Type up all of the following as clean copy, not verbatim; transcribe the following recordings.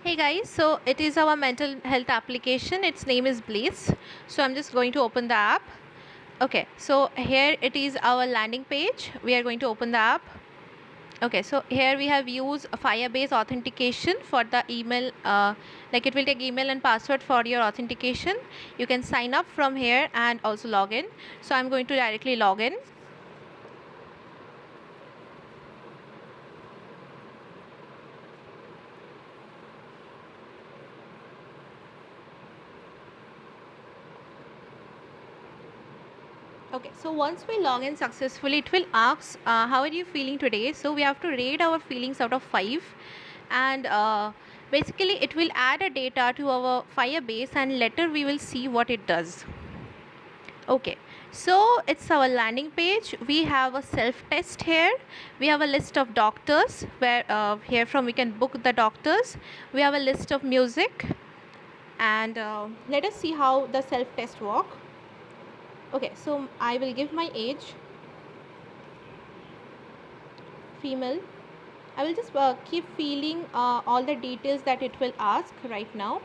Hey guys, so it is our mental health application. Its name is Blaze. So I'm just going to open the app. Okay, so here it is our landing page. We are going to open the app. Okay, so here we have used Firebase authentication for the email. Like it will take email and password for your authentication. You can sign up from here and also log in. So I'm going to directly log in. Okay, so once we log in successfully, it will ask how are you feeling today. So we have to rate our feelings out of 5, and basically it will add a data to our Firebase, and later we will see what it does. Okay, so it's our landing page. We have a self test here. We have a list of doctors where here from we can book the doctors. We have a list of music, and let us see how the self test work. Okay, so I will give my age, female. I will just keep feeling all the details that it will ask right now.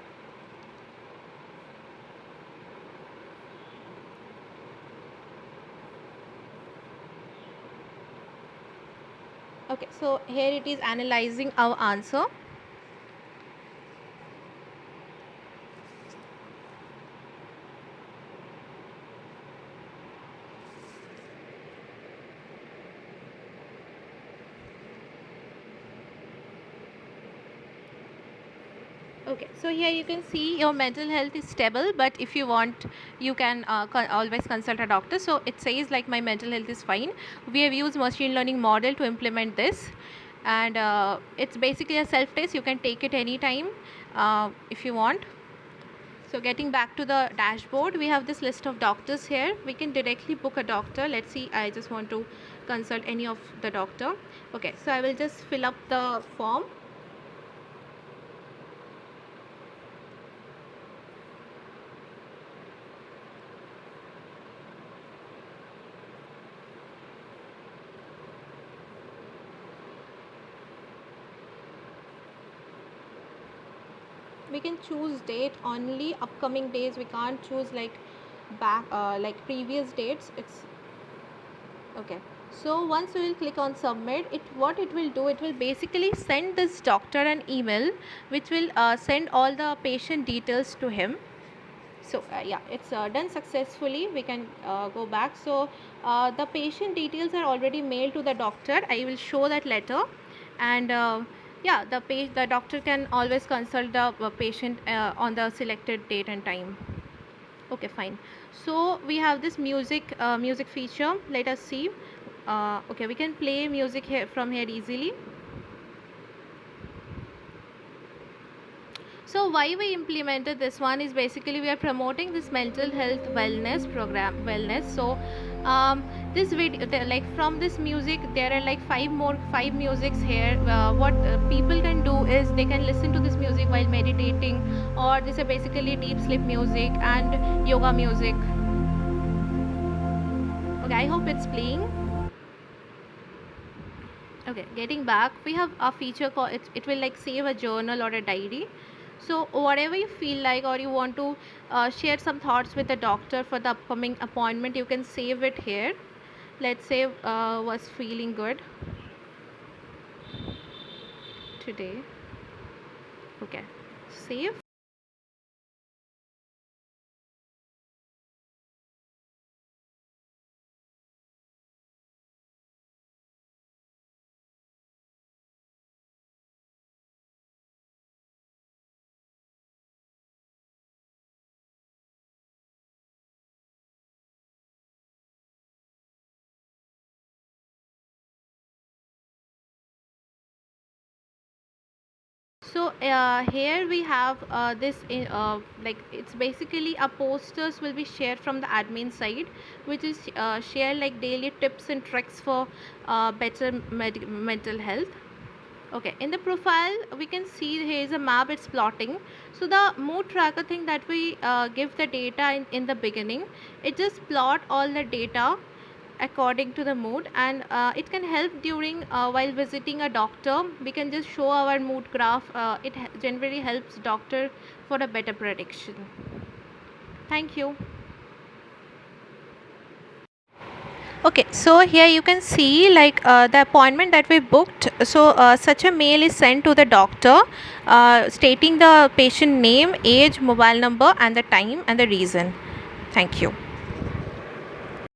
Okay, so here it is analyzing our answer. Okay, so here you can see your mental health is stable, but if you want, you can always consult a doctor. So it says like my mental health is fine. We have used machine learning model to implement this, and it's basically a self test. You can take it anytime if you want. So getting back to the dashboard, we have this list of doctors here. We can directly book a doctor. Let's see, I just want to consult any of the doctor. Okay, so I will just fill up the form. We can choose date only, upcoming days. We can't choose like back like previous dates. It's okay. So once we will click on submit, what it will do, it will basically send this doctor an email which will send all the patient details to him. So yeah, it's done successfully. We can go back. So the patient details are already mailed to the doctor. I will show that later. And yeah, the doctor can always consult the patient on the selected date and time. Okay, fine. So we have this music feature. Let us see. Okay, we can play music here from here easily. So why we implemented this one is basically we are promoting this mental health wellness. So this video, like from this music, there are like five musics here. What people can do is they can listen to this music while meditating, or this is basically deep sleep music and yoga music. Okay, I hope it's playing. Okay, getting back, we have a feature called it will like save a journal or a diary. So whatever you feel like, or you want to share some thoughts with the doctor for the upcoming appointment, you can save it here. Let's say was feeling good today. Okay, save. So here we have this like it's basically a posters will be shared from the admin side, which is share like daily tips and tricks for better mental health. Okay, in the profile we can see here is a map, it's plotting. So the mood tracker thing that we give the data in the beginning, it just plot all the data, according to the mood, and it can help during while visiting a doctor. We can just show our mood graph. It generally helps doctor for a better prediction. Thank you. Okay, so here you can see like the appointment that we booked. So such a mail is sent to the doctor stating the patient name, age, mobile number, and the time and the reason. Thank you.